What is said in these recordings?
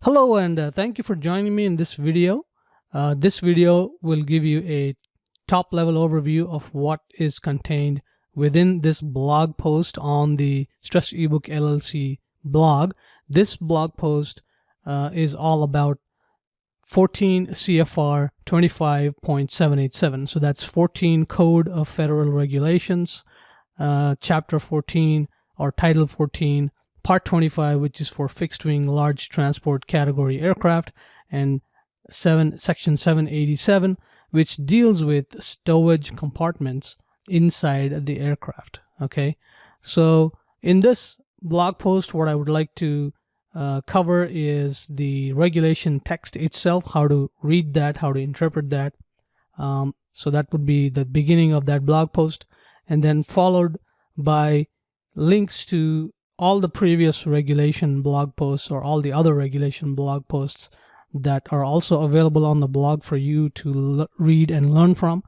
Hello and thank you for joining me in this video. This video will give you a top level overview of what is contained within this blog post on the Stress Ebook LLC blog. This blog post is all about 14 CFR 25.787. So that's 14 Code of Federal Regulations, Chapter 14 or Title 14, Part 25, which is for fixed wing large transport category aircraft, and Section 787, which deals with stowage compartments inside the aircraft. Okay, so in this blog post, what I would like to cover is the regulation text itself, how to read that, how to interpret that. So that would be the beginning of that blog post, and then followed by links to all the previous regulation blog posts or all the other regulation blog posts that are also available on the blog for you to read and learn from.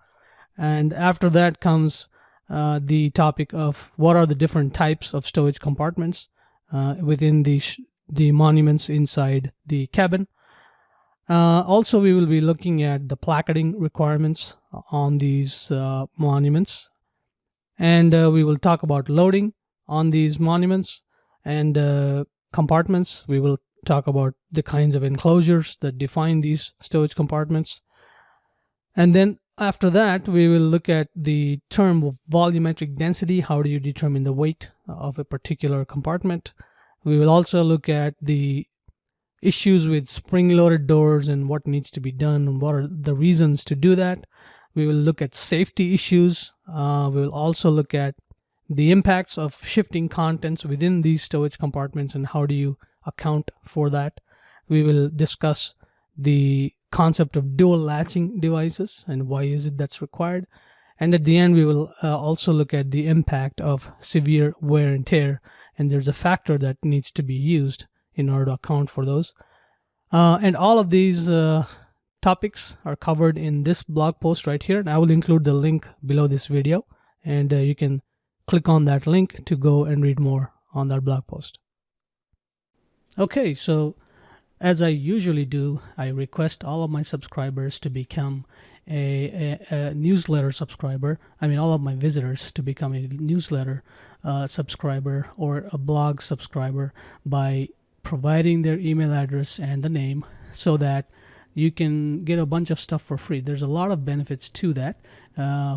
And after that comes the topic of what are the different types of stowage compartments within the monuments inside the cabin. Also, we will be looking at the placarding requirements on these monuments, and we will talk about loading on these monuments and compartments. We will talk about the kinds of enclosures that define these stowage compartments. And then after that, we will look at the term of volumetric density. How do you determine the weight of a particular compartment? We will also look at the issues with spring-loaded doors and what needs to be done and what are the reasons to do that. We will look at safety issues. We will also look at the impacts of shifting contents within these stowage compartments and how do you account for that. We will discuss the concept of dual latching devices and why is it that's required. And at the end, we will also look at the impact of severe wear and tear, and there's a factor that needs to be used in order to account for those. And all of these topics are covered in this blog post right here, and I will include the link below this video, and you can click on that link to go and read more on that blog post. Okay, so as I usually do, I request all of my subscribers to become a newsletter subscriber. I mean, all of my visitors to become a newsletter subscriber or a blog subscriber by providing their email address and the name so that you can get a bunch of stuff for free. There's a lot of benefits to that.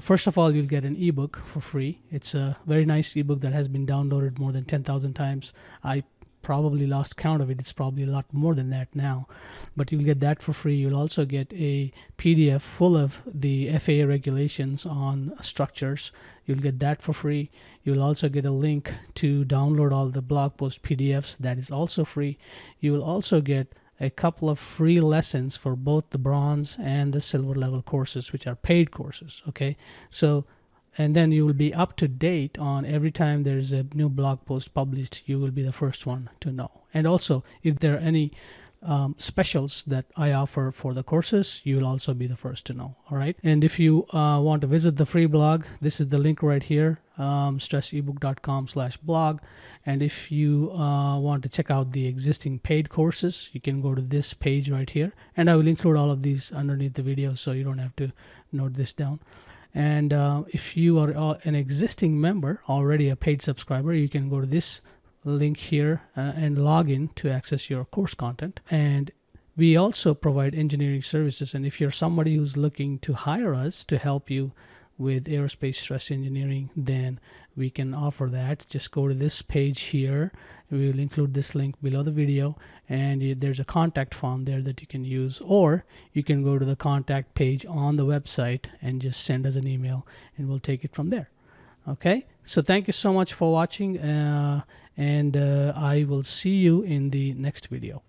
First of all, you'll get an ebook for free. It's a very nice ebook that has been downloaded more than 10,000 times. I probably lost count of it. It's probably a lot more than that now, but you'll get that for free. You'll also get a PDF full of the FAA regulations on structures. You'll get that for free. You'll also get a link to download all the blog post PDFs. That is also free. You will also get a couple of free lessons for both the bronze and the silver level courses, which are paid courses. Okay, so and then you will be up to date on every time there's a new blog post published. You will be the first one to know. And also, if there are any specials that I offer for the courses, you will also be the first to know. All right, and if you want to visit the free blog, this is the link right here, stressebook.com/blog. And if you want to check out the existing paid courses, you can go to this page right here, and I will include all of these underneath the video so you don't have to note this down. And if you are an existing member, already a paid subscriber, you can go to this link here and log in to access your course content. And we also provide engineering services, and if you're somebody who's looking to hire us to help you with aerospace stress engineering, then we can offer that. Just go to this page here. We will include this link below the video, and there's a contact form there that you can use, or you can go to the contact page on the website and just send us an email and we'll take it from there. Okay, so thank you so much for watching, and I will see you in the next video.